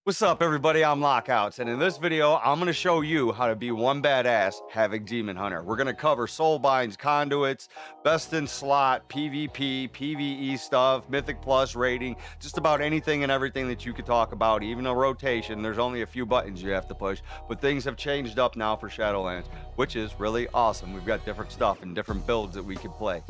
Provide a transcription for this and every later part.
What's up, everybody? I'm Lockouts, and in this video, I'm going to show you how to be one badass Havoc DemonHunter. We're going to cover Soul Binds Conduits, best in slot, PvP, PVE stuff, Mythic Plus rating, just about anything and everything that you could talk about, even a rotation. There's only a few buttons you have to push, but things have changed up now for Shadowlands, which is really awesome. We've got different stuff and different builds that we can play.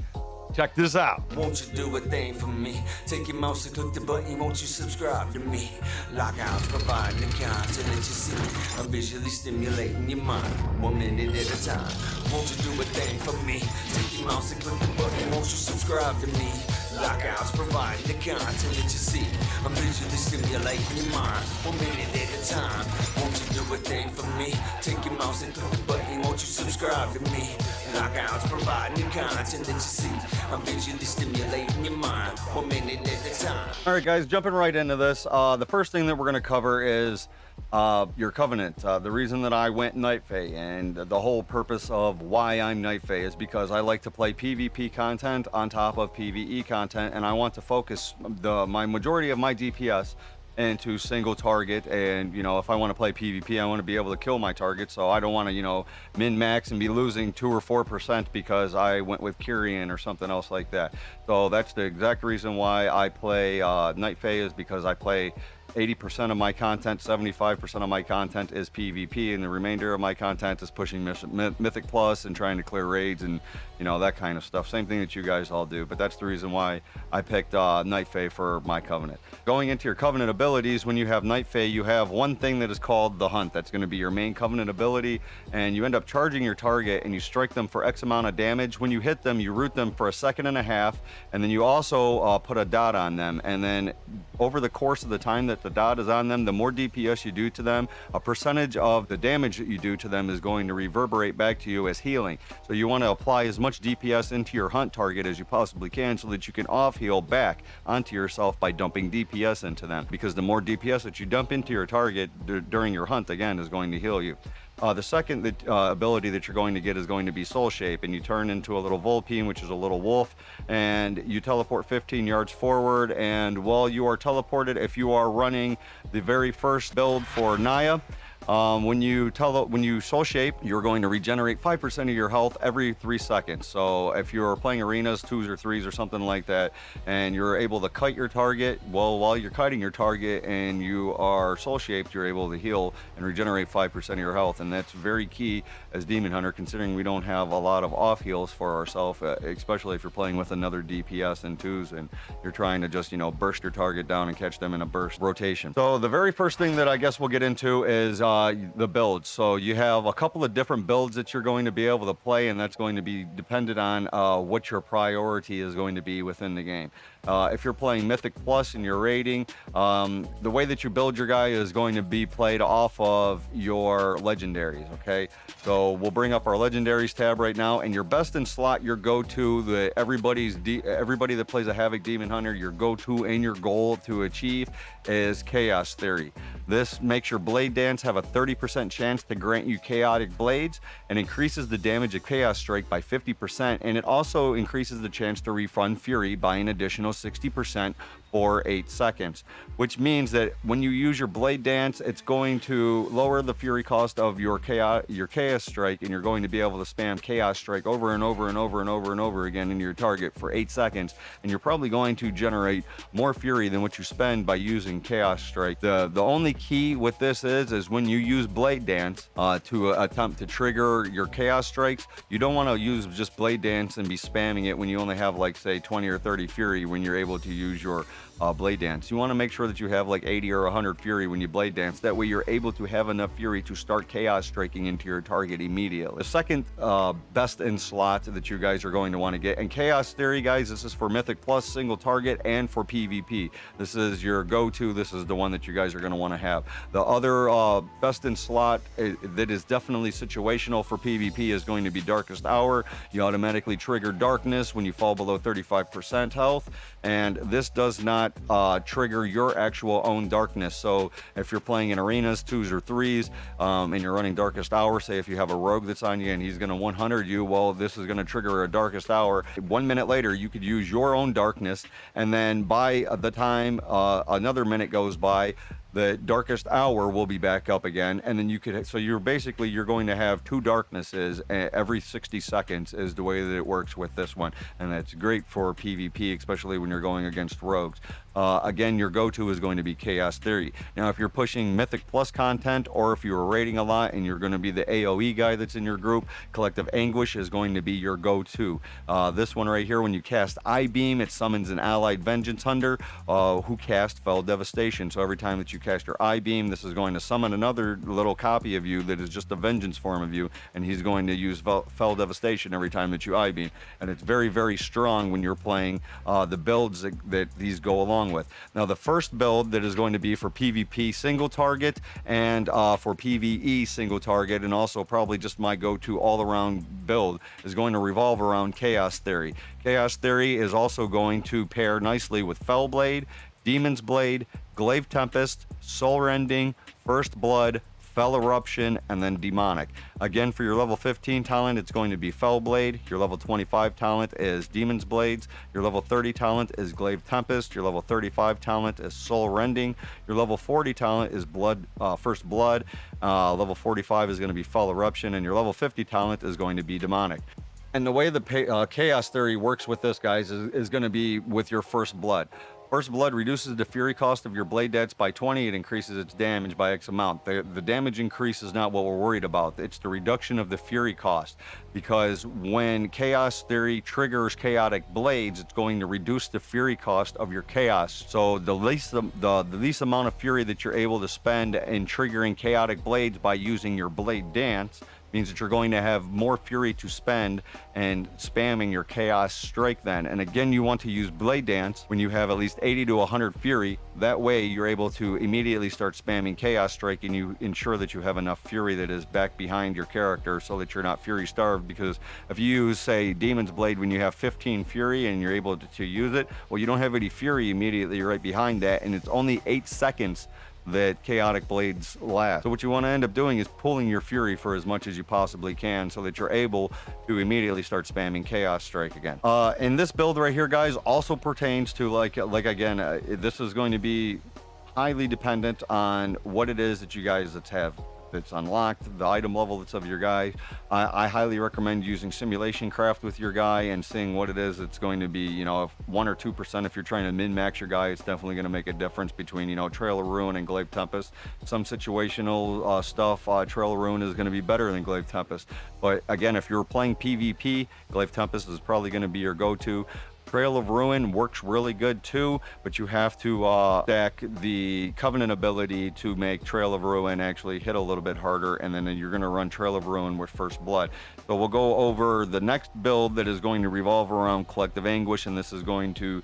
Check this out. Won't you do a thing for me? Take your mouse and click the button. Won't you subscribe to me? Lockouts providing the content that you see. I'm visually stimulating your mind, 1 minute at a time. Won't you do a thing for me? Take your mouse and click the button. Won't you subscribe to me? Lockouts providing the content that you see. I'm visually stimulating your mind, 1 minute at a time. Won't you do a thing for me? Take your mouse and click the button. Won't you subscribe to me? Lockouts providing the content that you see. I'm visually stimulating your mind, 1 minute at a time. All right, guys, jumping right into this. The first thing that we're going to cover is your covenant. The reason that I went Night Fae, and the whole purpose of why I'm Night Fae is because I like to play PvP content on top of PvE content, and I want to focus my majority of my DPS into single target. And if I want to play PvP, I want to be able to kill my target, so I don't want to min max and be losing 2 or 4% because I went with Kyrian or something else like that. So that's the exact reason why I play Night Fae, is because I play 80% of my content, 75% of my content is PvP, and the remainder of my content is pushing Mythic Plus and trying to clear raids and that kind of stuff. Same thing that you guys all do, but that's the reason why I picked Night Fae for my covenant. Going into your covenant abilities, when you have Night Fae, you have one thing that is called the Hunt. That's going to be your main covenant ability, and you end up charging your target and you strike them for X amount of damage. When you hit them, you root them for 1.5 seconds, and then you also put a dot on them, and then over the course of the time that the dot is on them, the more DPS you do to them, a percentage of the damage that you do to them is going to reverberate back to you as healing. So you want to apply as much DPS into your hunt target as you possibly can, so that you can off heal back onto yourself by dumping DPS into them, because the more DPS that you dump into your target during your hunt, again, is going to heal you. The second ability that you're going to get is going to be Soul Shape, and you turn into a little Vulpine, which is a little wolf, and you teleport 15 yards forward. And while you are teleported, if you are running the very first build for Naya, when you Soul Shape, you're going to regenerate 5% of your health every 3 seconds. So if you're playing arenas, 2s or 3s or something like that, and you're able to kite your target, well, while you're kiting your target and you are Soul Shaped, you're able to heal and regenerate 5% of your health. And that's very key as Demon Hunter, considering we don't have a lot of off heals for ourselves, especially if you're playing with another DPS and 2s and you're trying to just burst your target down and catch them in a burst rotation. So the very first thing that I guess we'll get into is the builds. So you have a couple of different builds that you're going to be able to play, and that's going to be dependent on what your priority is going to be within the game. If you're playing Mythic Plus and you're raiding, the way that you build your guy is going to be played off of your Legendaries, okay? So we'll bring up our Legendaries tab right now, and your best in slot, your go-to, everybody that plays a Havoc DemonHunter, your go-to and your goal to achieve is Chaos Theory. This makes your Blade Dance have a 30% chance to grant you chaotic blades, and increases the damage of Chaos Strike by 50%, and it also increases the chance to refund Fury by an additional 60% for 8 seconds, which means that when you use your Blade Dance, it's going to lower the Fury cost of your Chaos Strike, and you're going to be able to spam Chaos Strike over and over and over and over and over again into your target for 8 seconds, and you're probably going to generate more Fury than what you spend by using Chaos Strike. The only key with this is when you use Blade Dance to attempt to trigger your Chaos Strikes, you don't want to use just Blade Dance and be spamming it when you only have, like, say 20 or 30 Fury when you're able to use your Blade Dance. You want to make sure that you have like 80 or 100 Fury when you Blade Dance. That way you're able to have enough Fury to start Chaos Striking into your target immediately. The second best in slot that you guys are going to want to get, and Chaos Theory, guys, this is for Mythic Plus, single target, and for PvP. This is your go-to. This is the one that you guys are going to want to have. The other best in slot that is definitely situational for PvP is going to be Darkest Hour. You automatically trigger Darkness when you fall below 35% health, and this does not trigger your actual own darkness. So if you're playing in arenas, 2s or 3s, and you're running Darkest Hour, say if you have a rogue that's on you and he's going to 100 you, well, this is going to trigger a Darkest Hour. 1 minute later, you could use your own darkness, and then by the time another minute goes by, the darkest hour will be back up again, and then you could, so you're going to have 2 darknesses every 60 seconds is the way that it works with this one, and that's great for PvP, especially when you're going against rogues. Again, your go-to is going to be Chaos Theory. Now, if you're pushing Mythic Plus content, or if you're raiding a lot and you're going to be the AoE guy that's in your group, Collective Anguish is going to be your go-to. This one right here, when you cast I-Beam, it summons an allied Vengeance Hunter who casts Fell Devastation. So every time that you cast your I-Beam, this is going to summon another little copy of you that is just a Vengeance form of you, and he's going to use Fell Devastation every time that you I-Beam. And it's very, very strong when you're playing the builds that these go along with. Now, the first build that is going to be for PvP single target and for PvE single target, and also probably just my go-to all-around build, is going to revolve around Chaos Theory. Chaos Theory is also going to pair nicely with Fellblade, Demon's Blade, Glaive Tempest, Soul Rending, First Blood, Fell Eruption, and then Demonic. Again, for your level 15 talent, it's going to be Fellblade. Your level 25 talent is Demon's Blades. Your level 30 talent is Glaive Tempest. Your level 35 talent is Soul Rending. Your level 40 talent is First Blood. Level 45 is going to be Fell Eruption, and your level 50 talent is going to be Demonic. And the way the Chaos Theory works with this, guys, is going to be with your First Blood. First Blood reduces the fury cost of your blade debts by 20. It increases its damage by X amount. The damage increase is not what we're worried about. It's the reduction of the fury cost, because when Chaos Theory triggers Chaotic Blades, it's going to reduce the fury cost of your chaos. So the least amount of fury that you're able to spend in triggering Chaotic Blades by using your Blade Dance means that you're going to have more fury to spend and spamming your Chaos Strike then. And again, you want to use Blade Dance when you have at least 80 to 100 fury. That way you're able to immediately start spamming Chaos Strike, and you ensure that you have enough fury that is back behind your character so that you're not fury starved. Because if you use, say, Demon's Blade when you have 15 fury and you're able to use it, well, you don't have any fury immediately right behind that, and it's only 8 seconds that Chaotic Blades last. So what you want to end up doing is pulling your fury for as much as you possibly can so that you're able to immediately start spamming Chaos Strike again. And this build right here, guys, also pertains to like again, this is going to be highly dependent on what it is that you guys have that's unlocked, the item level that's of your guy. I highly recommend using Simulation Craft with your guy and seeing what it is. It's going to be, you know, if 1 or 2%, if you're trying to min-max your guy, it's definitely going to make a difference between, you know, Trail of Ruin and Glaive Tempest. Some situational stuff, Trail of Ruin is going to be better than Glaive Tempest. But again, if you're playing PvP, Glaive Tempest is probably going to be your go-to. Trail of Ruin works really good too, but you have to stack the Covenant ability to make Trail of Ruin actually hit a little bit harder, and then you're going to run Trail of Ruin with First Blood. So we'll go over the next build that is going to revolve around Collective Anguish, and this is going to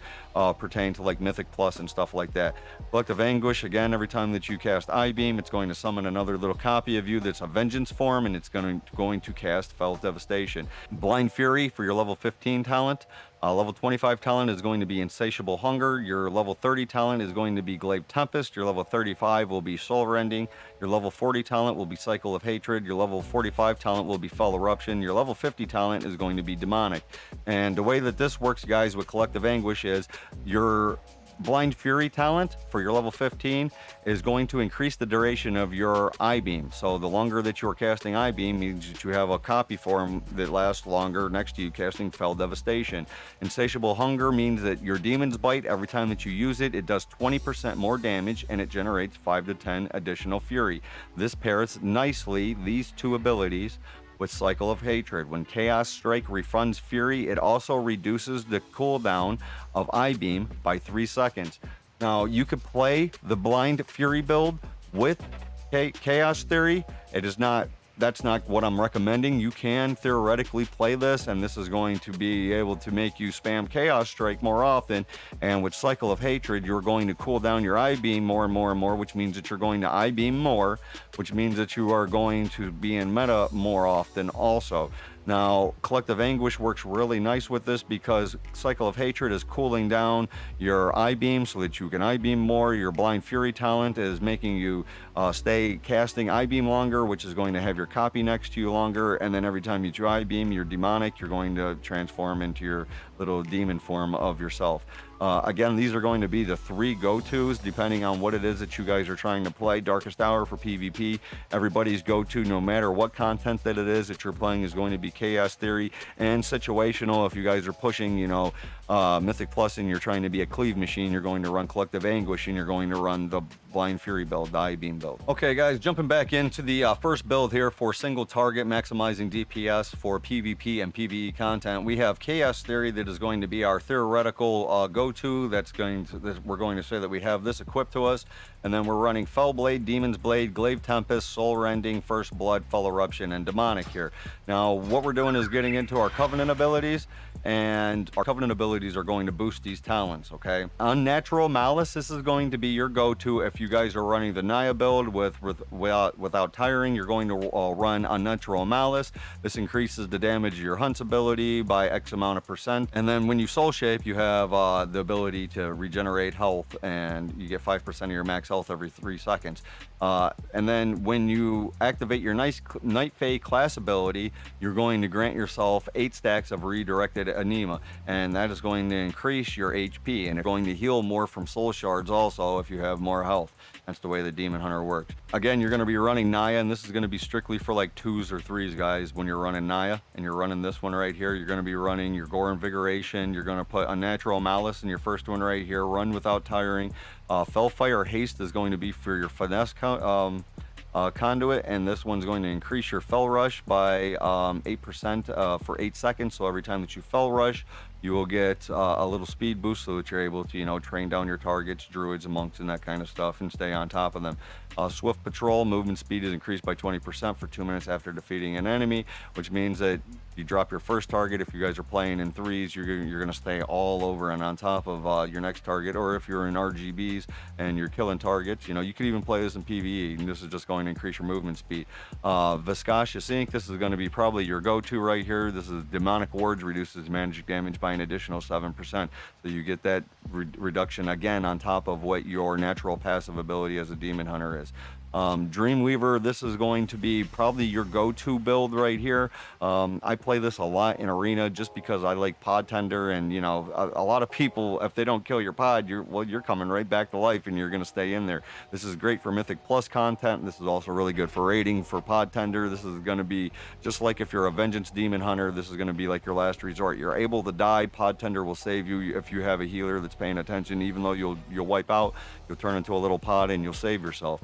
pertain to like Mythic Plus and stuff like that. Collective Anguish, again, every time that you cast I-Beam, it's going to summon another little copy of you that's a Vengeance form, and it's going to cast Fell Devastation. Blind Fury for your level 15 talent. Level 25 talent is going to be Insatiable Hunger. Your level 30 talent is going to be Glaive Tempest. Your level 35 will be Soul Rending. Your level 40 talent will be Cycle of Hatred. Your level 45 talent will be Fell Eruption. Your level 50 talent is going to be Demonic. And the way that this works, guys, with Collective Anguish is your Blind Fury talent for your level 15 is going to increase the duration of your I-Beam. So the longer that you're casting I-Beam means that you have a copy form that lasts longer next to you casting Fell Devastation. Insatiable Hunger means that your Demon's Bite, every time that you use it, it does 20% more damage and it generates 5 to 10 additional fury. This pairs nicely, these two abilities, with Cycle of Hatred. When Chaos Strike refunds fury, it also reduces the cooldown of I-Beam by 3 seconds. Now, you could play the Blind Fury build with Chaos Theory. That's not what I'm recommending. You can theoretically play this, and this is going to be able to make you spam Chaos Strike more often. And with Cycle of Hatred, you're going to cool down your I-Beam more and more and more, which means that you're going to I-Beam more, which means that you are going to be in meta more often also. Now, Collective Anguish works really nice with this because Cycle of Hatred is cooling down your I-Beam so that you can I-Beam more. Your Blind Fury talent is making you stay casting I-Beam longer, which is going to have your copy next to you longer. And then every time you do I-Beam, your Demonic, you're going to transform into your little demon form of yourself. Again, these are going to be the 3 go-tos depending on what it is that you guys are trying to play. Darkest Hour for PvP, everybody's go-to no matter what content that it is that you're playing is going to be Chaos Theory, and situational if you guys are pushing, you know, Mythic Plus and you're trying to be a cleave machine, you're going to run Collective Anguish and you're going to run the Blind Fury build, the I-Beam build. Okay guys, jumping back into the first build here for single target maximizing DPS for PvP and PvE content. We have Chaos Theory that is going to be our theoretical go-to. We're going to say that we have this equipped to us, and then we're running Fell Blade, Demon's Blade, Glaive Tempest, Soul Rending, First Blood, Fell Eruption, and Demonic here. Now what we're doing is getting into our Covenant abilities, and our Covenant abilities are going to boost these talents, okay? Unnatural Malice, this is going to be your go-to if you guys are running the Naya build without tiring. You're going to run Unnatural Malice. This increases the damage of your Hunt's ability by X amount of %, and then when you soul shape, you have the ability to regenerate health, and you get 5% of your max health every 3 seconds. And then when you activate your Night Fae class ability, you're going to grant yourself 8 stacks of redirected anema, and that is going to increase your HP, and it's going to heal more from soul shards also if you have more health. That's the way the Demon Hunter worked. Again, you're going to be running Naya, and this is going to be strictly for like 2s or 3s, guys. When you're running Naya and you're running this one right here, you're going to be running your Gore Invigoration. You're going to put Unnatural Malice in your first one right here, run without tiring. Fellfire Haste is going to be for your finesse conduit, and this one's going to increase your Fell Rush by 8% for 8 seconds. So every time that you Fell Rush, you will get a little speed boost so that you're able to, you know, train down your targets, druids and monks and that kind of stuff, and stay on top of them. Swift Patrol, movement speed is increased by 20% for 2 minutes after defeating an enemy, which means that you drop your first target. If you guys are playing in 3s, you're going to stay all over and on top of your next target. Or if you're in RGBs and you're killing targets, you know, you could even play this in PVE, and this is just going to increase your movement speed. Viscous Ink, this is going to be probably your go-to right here. This is Demonic Wards, reduces magic damage by an additional 7%. So you get that reduction again on top of what your natural passive ability as a Demon Hunter is. Dreamweaver, this is going to be probably your go-to build right here. I play this a lot in arena just because I like pod tender, and you know, a lot of people, if they don't kill your pod, you're coming right back to life and you're going to stay in there. This is great for Mythic Plus content. This is also really good for raiding for pod tender. This is going to be just like if you're a Vengeance Demon Hunter, this is going to be like your last resort. You're able to die, pod tender will save you if you have a healer that's paying attention. Even though you'll wipe out, you'll turn into a little pod and you'll save yourself.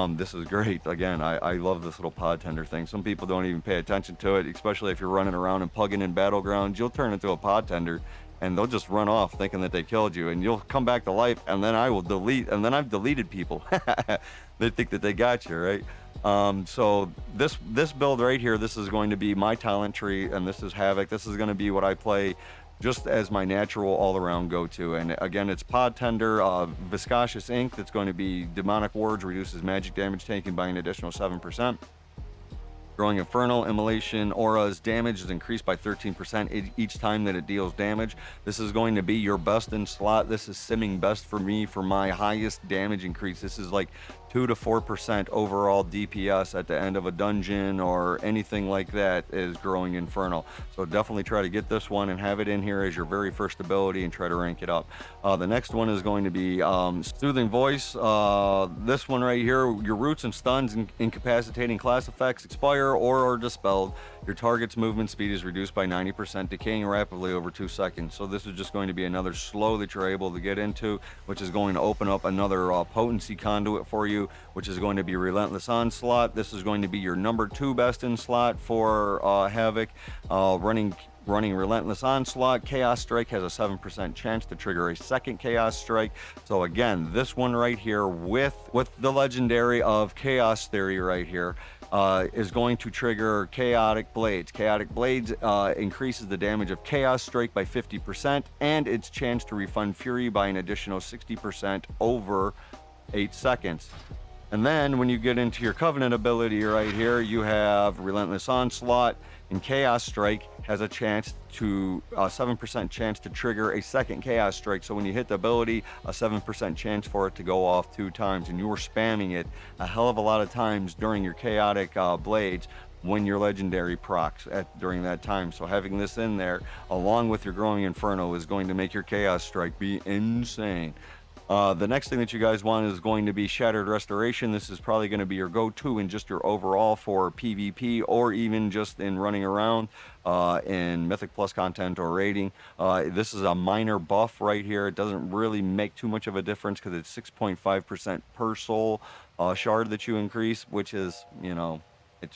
This is great. Again, I love this little pod tender thing. Some people don't even pay attention to it, especially if you're running around and pugging in battlegrounds. You'll turn into a pod tender and they'll just run off thinking that they killed you, and you'll come back to life, and then I will delete, and then I've deleted people. They think that they got you, right? So this build right here, this is going to be my talent tree, and this is Havoc. This is going to be what I play just as my natural all-around go-to. And again, it's pod tender, Viscous Ink, that's going to be Demonic Wards, reduces magic damage taken by an additional 7%. Growing Infernal, Immolation, Auras, damage is increased by 13% each time that it deals damage. This is going to be your best in slot. This is simming best for me for my highest damage increase. This is like 2 to 4% overall DPS at the end of a dungeon or anything like that is Growing Infernal. So definitely try to get this one and have it in here as your very first ability and try to rank it up. The next one is going to be Soothing Voice. This one right here, your roots and stuns and incapacitating class effects expire or are dispelled. Your target's movement speed is reduced by 90%, decaying rapidly over 2 seconds. So this is just going to be another slow that you're able to get into, which is going to open up another potency conduit for you, which is going to be Relentless Onslaught. This is going to be your number 2 best in slot for Havoc. Running Relentless Onslaught. Chaos Strike has a 7% chance to trigger a second Chaos Strike. So again, this one right here with the legendary of Chaos Theory right here is going to trigger Chaotic Blades. Chaotic Blades increases the damage of Chaos Strike by 50% and its chance to refund Fury by an additional 60% over 8 seconds. And then when you get into your Covenant ability right here, you have Relentless Onslaught, and Chaos Strike has a chance to 7% chance to trigger a second Chaos Strike. So when you hit the ability, a 7% chance for it to go off 2 times, and you were spamming it a hell of a lot of times during your Chaotic Blades. when your legendary procs during that time. So having this in there along with your growing inferno is going to make your chaos strike be insane. The next thing that you guys want is going to be Shattered Restoration. This is probably going to be your go-to in just your overall for PvP or even just in running around in Mythic Plus content or raiding. This is a minor buff right here. It doesn't really make too much of a difference because it's 6.5% per soul shard that you increase, which is, you know,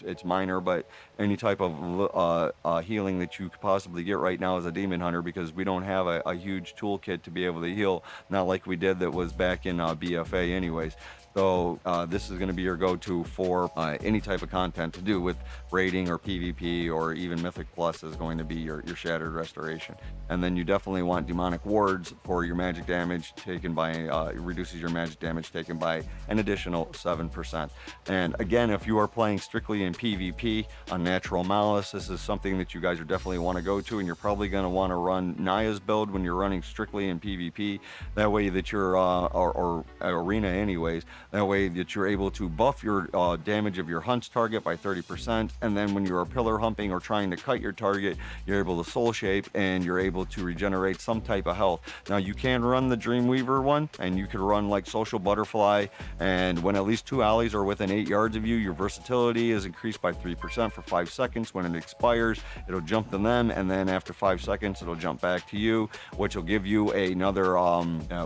it's minor, but any type of healing that you could possibly get right now as a demon hunter, because we don't have a huge toolkit to be able to heal, not like we did that was back in BFA anyways. So this is going to be your go-to for any type of content to do with raiding or PvP or even Mythic Plus is going to be your Shattered Restoration. And then you definitely want Demonic Wards for your magic damage taken by, it reduces your magic damage taken by an additional 7%. And again, if you are playing strictly in PvP on Natural Malice, this is something that you guys are definitely want to go to, and you're probably going to want to run Naya's build when you're running strictly in PvP. That way that you're, or Arena anyways, that way that you're able to buff your damage of your hunt's target by 30%, and then when you're pillar humping or trying to cut your target, you're able to soul shape and you're able to regenerate some type of health. Now you can run the Dreamweaver one, and you could run like Social Butterfly, and when at least 2 allies are within 8 yards of you, your versatility is increased by 3% for 5 seconds. When it expires, it'll jump to them, and then after 5 seconds, it'll jump back to you, which will give you another,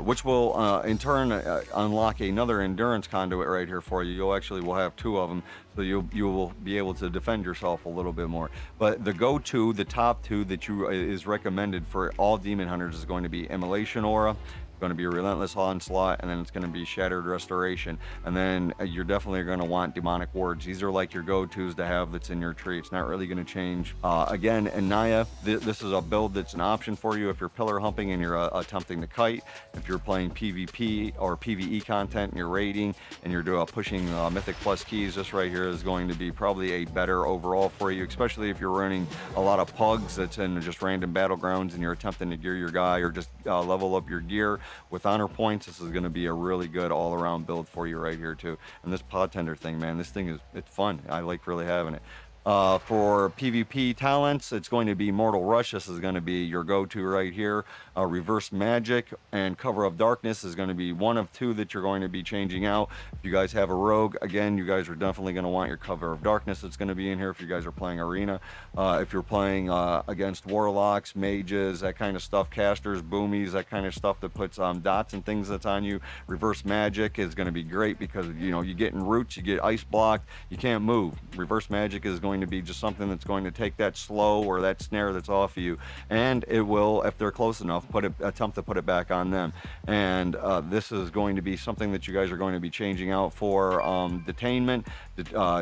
which will in turn unlock another endurance conduit right here for you. Will have 2 of them, so you will be able to defend yourself a little bit more. But the go-to, the top 2 that is recommended for all demon hunters is going to be Immolation Aura, going to be Relentless Onslaught, and then it's going to be Shattered Restoration. And then you're definitely going to want Demonic Wards. These are like your go-tos to have that's in your tree. It's not really going to change. Again, in Naya, this is a build that's an option for you if you're pillar humping and you're attempting to kite. If you're playing PvP or PvE content and you're raiding and you're pushing Mythic Plus keys, this right here is going to be probably a better overall for you, especially if you're running a lot of pugs that's in just random battlegrounds and you're attempting to gear your guy or just level up your gear with honor points. This is going to be a really good all-around build for you right here too. And this pod tender thing, man, this thing it's fun. I like really having it. For PvP talents, it's going to be Mortal Rush. This is going to be your go-to right here. Reverse Magic and Cover of Darkness is going to be one of 2 that you're going to be changing out. If you guys have a rogue, again, you guys are definitely going to want your Cover of Darkness that's going to be in here if you guys are playing Arena. If you're playing against Warlocks, Mages, that kind of stuff, Casters, Boomies, that kind of stuff that puts dots and things that's on you, Reverse Magic is going to be great because, you know, you get in roots, you get ice blocked, you can't move. Reverse Magic is going to be just something that's going to take that slow or that snare that's off of you, and it will, if they're close enough, attempt to put it back on them. And this is going to be something that you guys are going to be changing out for Detainment,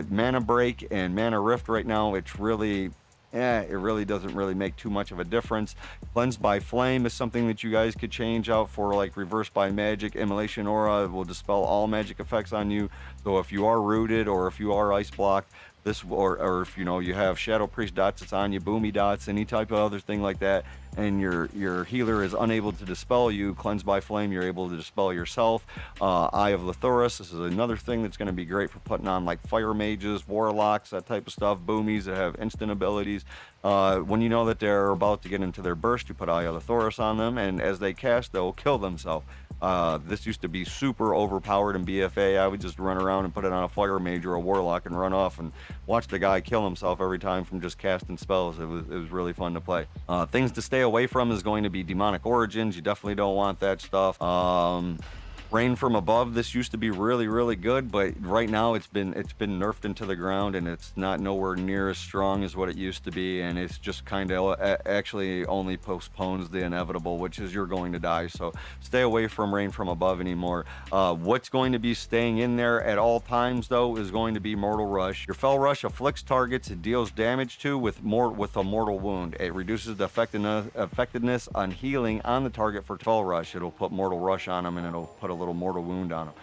Mana Break, and Mana Rift. Right now, it's really it really doesn't really make too much of a difference. Cleansed by Flame is something that you guys could change out for, like Reversed by Magic. Immolation Aura will dispel all magic effects on you. So if you are rooted or if you are ice blocked, this, or if you know you have Shadow Priest dots that's on you, Boomy dots, any type of other thing like that, and your healer is unable to dispel you, Cleansed by Flame, you're able to dispel yourself. Eye of the Thoris, this is another thing that's going to be great for putting on like fire mages, warlocks, that type of stuff, boomies that have instant abilities. When you know that they're about to get into their burst, you put Eye of the Thoris on them, and as they cast, they'll kill themselves. This used to be super overpowered in BFA. I would just run around and put it on a fire mage or a warlock and run off and watch the guy kill himself every time from just casting spells. It was really fun to play. Things to stay away from is going to be Demonic Origins. You definitely don't want that stuff. Rain from Above, this used to be really, really good, but right now it's been nerfed into the ground, and it's not nowhere near as strong as what it used to be, and it's just kind of actually only postpones the inevitable, which is you're going to die. So stay away from Rain from Above anymore. What's going to be staying in there at all times though is going to be Mortal Rush. Your Fell Rush afflicts targets it deals damage to with a mortal wound. It reduces the effectiveness on healing on the target for Fell Rush. It'll put Mortal Rush on them, and it'll put a little mortal wound on them.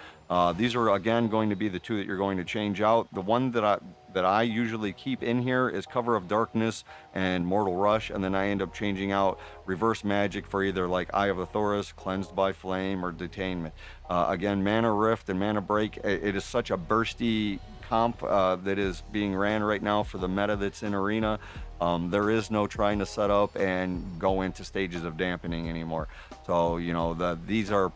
These are again going to be the two that you're going to change out. The one that I usually keep in here is Cover of Darkness and Mortal Rush, and then I end up changing out Reverse Magic for either like Eye of the Thoris, Cleansed by Flame, or Detainment. Again, Mana Rift and Mana Break, it is such a bursty comp that is being ran right now for the meta that's in Arena. There is no trying to set up and go into stages of dampening anymore. So, you know, these are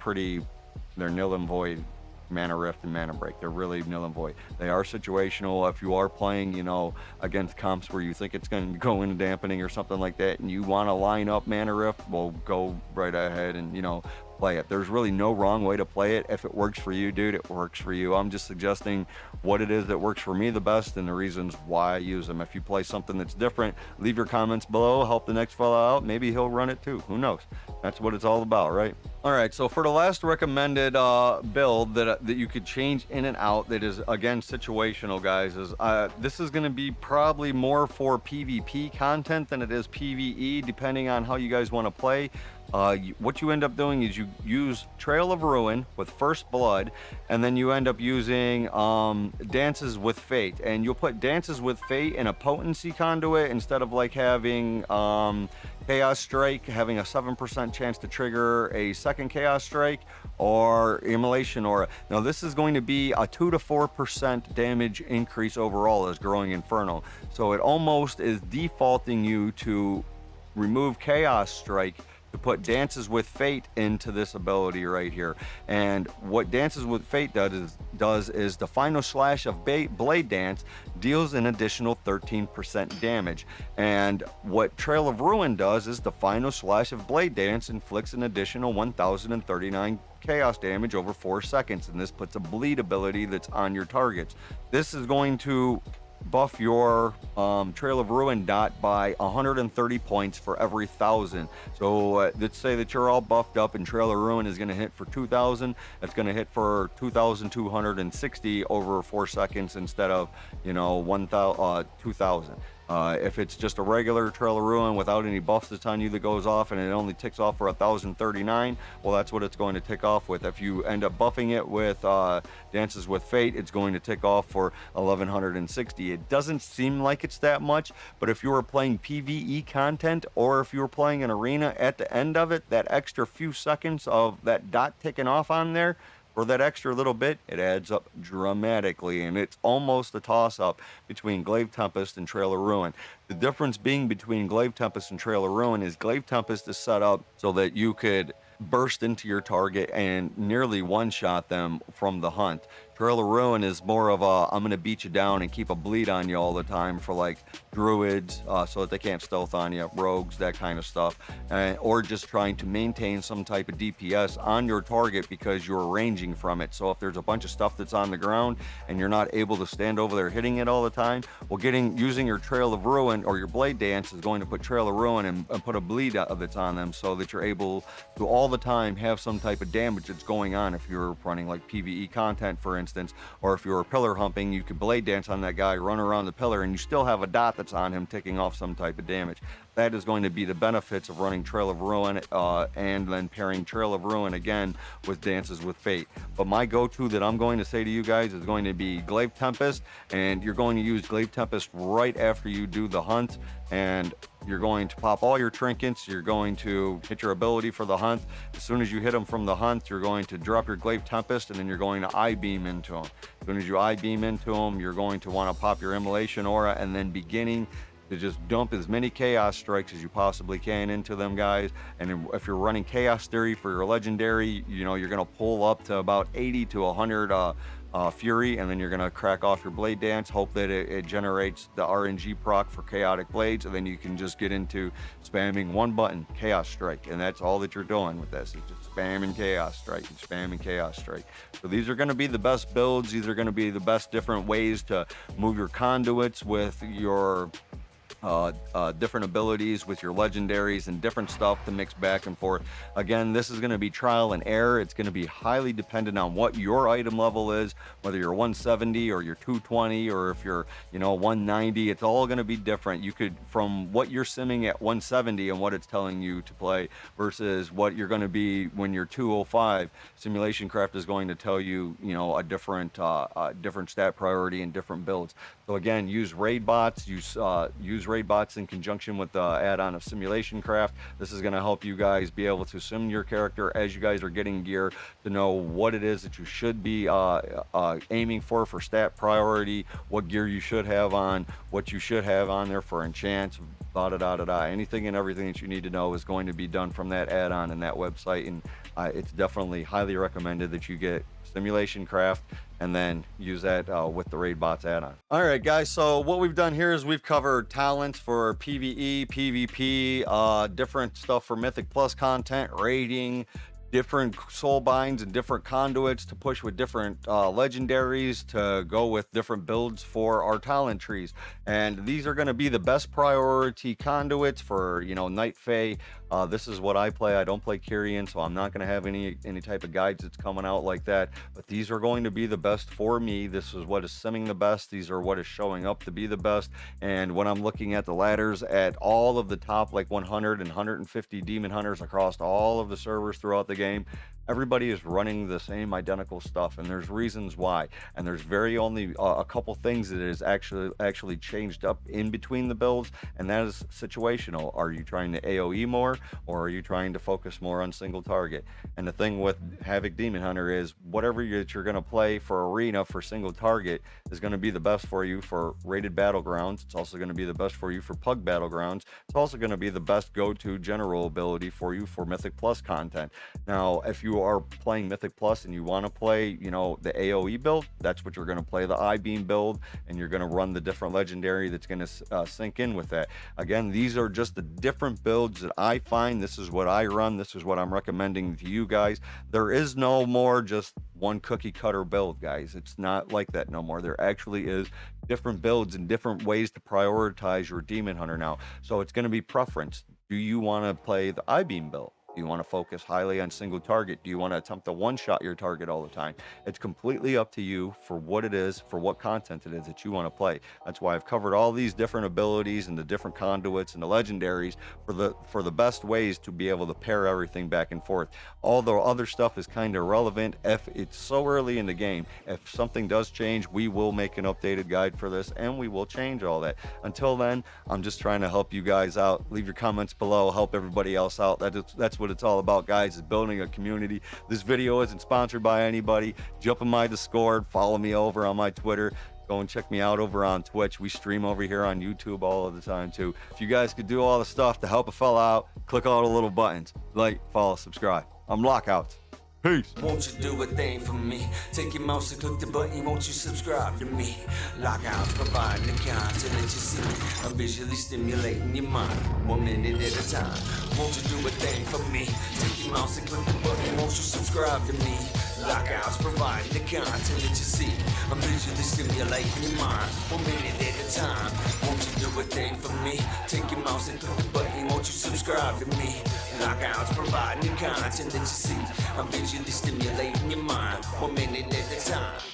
they're nil and void. Mana Rift and Mana Break, they're really nil and void. They are situational. If you are playing, you know, against comps where you think it's going to go into dampening or something like that, and you want to line up Mana Rift, well, go right ahead and, you know, play it. There's really no wrong way to play it. If it works for you, dude, it works for you. I'm just suggesting what it is that works for me the best and the reasons why I use them. If you play something that's different, leave your comments below, help the next fella out. Maybe he'll run it too. Who knows? That's what it's all about, right? All right, so for the last recommended build that you could change in and out, that is again situational, guys, is this is going to be probably more for PvP content than it is PvE, depending on how you guys want to play. What you end up doing is you use Trail of Ruin with First Blood, and then you end up using Dances with Fate, and you'll put Dances with Fate in a potency conduit instead of like having Chaos Strike, having a 7% chance to trigger a second Chaos Strike, or Immolation Aura. Now this is going to be a 2 to 4% damage increase overall as Growing Inferno, so it almost is defaulting you to remove Chaos Strike to put Dances with Fate into this ability right here. And what Dances with Fate does is the final slash of Blade Dance deals an additional 13% damage. And what Trail of Ruin does is the final slash of Blade Dance inflicts an additional 1039 chaos damage over 4 seconds, and this puts a bleed ability that's on your targets. This is going to buff your Trail of Ruin dot by 130 points for every 1,000. So let's say that you're all buffed up and Trail of Ruin is going to hit for 2,000. It's going to hit for 2,260 over 4 seconds instead of, you know, 2,000. If it's just a regular Trail of Ruin without any buffs that's on you that goes off and it only ticks off for 1,039, well, that's what it's going to tick off with. If you end up buffing it with Dances with Fate, it's going to tick off for 1,160. It doesn't seem like it's that much, but if you were playing PvE content or if you were playing an arena, at the end of it, that extra few seconds of that dot ticking off on there, for that extra little bit, it adds up dramatically, and it's almost a toss-up between Glaive Tempest and Trail of Ruin. The difference being between Glaive Tempest and Trail of Ruin is Glaive Tempest is set up so that you could burst into your target and nearly one-shot them from the hunt. Trail of Ruin is more of a, I'm going to beat you down and keep a bleed on you all the time for like druids so that they can't stealth on you, rogues, that kind of stuff, or just trying to maintain some type of DPS on your target because you're ranging from it. So if there's a bunch of stuff that's on the ground and you're not able to stand over there hitting it all the time, well, using your Trail of Ruin or your Blade Dance is going to put Trail of Ruin and put a bleed that's on them so that you're able to all the time have some type of damage that's going on. If you're running like PvE content, for instance, or if you're pillar humping, you could Blade Dance on that guy, run around the pillar, and you still have a dot that's on him ticking off some type of damage. That is going to be the benefits of running Trail of Ruin and then pairing Trail of Ruin again with Dances with Fate. But my go-to that I'm going to say to you guys is going to be Glaive Tempest, and you're going to use Glaive Tempest right after you do the hunt, and you're going to pop all your trinkets, you're going to hit your ability for the hunt. As soon as you hit them from the hunt, you're going to drop your Glaive Tempest, and then you're going to I-beam into them. As soon as you I-beam into them, you're going to want to pop your Immolation Aura, and then beginning to just dump as many Chaos Strikes as you possibly can into them, guys. And if you're running Chaos Theory for your Legendary, you know, you're going to pull up to about 80 to 100 Fury, and then you're going to crack off your Blade Dance, hope that it generates the RNG proc for Chaotic Blades, and then you can just get into spamming one button, Chaos Strike, and that's all that you're doing with this, is just spamming Chaos Strike and spamming Chaos Strike. So these are going to be the best builds. These are going to be the best different ways to move your conduits with your different abilities with your legendaries and different stuff to mix back and forth. Again, this is going to be trial and error. It's going to be highly dependent on what your item level is, whether you're 170 or you're 220 or if you're 190. It's all going to be different. You could, from what you're simming at 170 and what it's telling you to play versus what you're going to be when you're 205. Simulation Craft is going to tell you a different different stat priority and different builds. So again, use raid bots. Use raid bots in conjunction with the add-on of Simulation Craft. This is going to help you guys be able to sim your character as you guys are getting gear, to know what it is that you should be aiming for stat priority, what gear you should have on, what you should have on there for enchants, anything and everything that you need to know is going to be done from that add-on and that website. And it's definitely highly recommended that you get Simulation Craft and then use that with the raid bots add-on. All right, guys, so what we've done here is we've covered talents for PVE, PvP, different stuff for Mythic Plus content, raiding, different soul binds and different conduits to push with different legendaries, to go with different builds for our talent trees. And these are going to be the best priority conduits for Night Fae. This is what I play. I don't play Kyrian, so I'm not going to have any type of guides that's coming out like that, but these are going to be the best for me. This is what is simming the best. These are what is showing up to be the best. And when I'm looking at the ladders at all of the top like 100 and 150 demon hunters across all of the servers throughout the game, everybody is running the same identical stuff, and there's reasons why. And there's only a couple things that is actually changed up in between the builds, and that is situational. Are you trying to AoE more, or are you trying to focus more on single target? And the thing with Havoc DemonHunter is whatever you're going to play for arena for single target is going to be the best for you for rated battlegrounds. It's also going to be the best for you for pug battlegrounds. It's also going to be the best go-to general ability for you for Mythic Plus content. Now, if you are playing Mythic Plus and you want to play, the AoE build, that's what you're going to play, the I-beam build, and you're going to run the different legendary that's going to sync in with that. Again, these are just the different builds that I find. This is what I run. This is what I'm recommending to you guys. There is no more just one cookie cutter build, guys. It's not like that no more. There actually is different builds and different ways to prioritize your demon hunter now. So it's going to be preference. Do you want to play the I-beam build? Do you want to focus highly on single target? Do you want to attempt to one-shot your target all the time? It's completely up to you for what it is, for what content it is that you want to play. That's why I've covered all these different abilities and the different conduits and the legendaries for the best ways to be able to pair everything back and forth. All the other stuff is kind of irrelevant if it's so early in the game. If something does change, we will make an updated guide for this, and we will change all that. Until then, I'm just trying to help you guys out. Leave your comments below, help everybody else out. That's what it's all about, guys, is building a community. This video isn't sponsored by anybody. Jump in my Discord, follow me over on my Twitter, go and check me out over on Twitch. We stream over here on YouTube all of the time too. If you guys could do all the stuff to help a fella out, click all the little buttons, like, follow, subscribe. I'm Lockouts. Peace. Won't you do a thing for me? Take your mouse and click the button. Won't you subscribe to me? Lockouts providing the content that you see. I'm visually stimulating your mind, 1 minute at a time. Won't you do a thing for me? Take your mouse and click the button. Won't you subscribe to me? Lockouts providing the content that you see. I'm visually stimulating your mind, 1 minute at a time. Won't you do a thing for me? Take your mouse and click the button. Won't you subscribe to me? Lockouts providing the content that you see. I'm visually stimulating your mind, 1 minute at a time.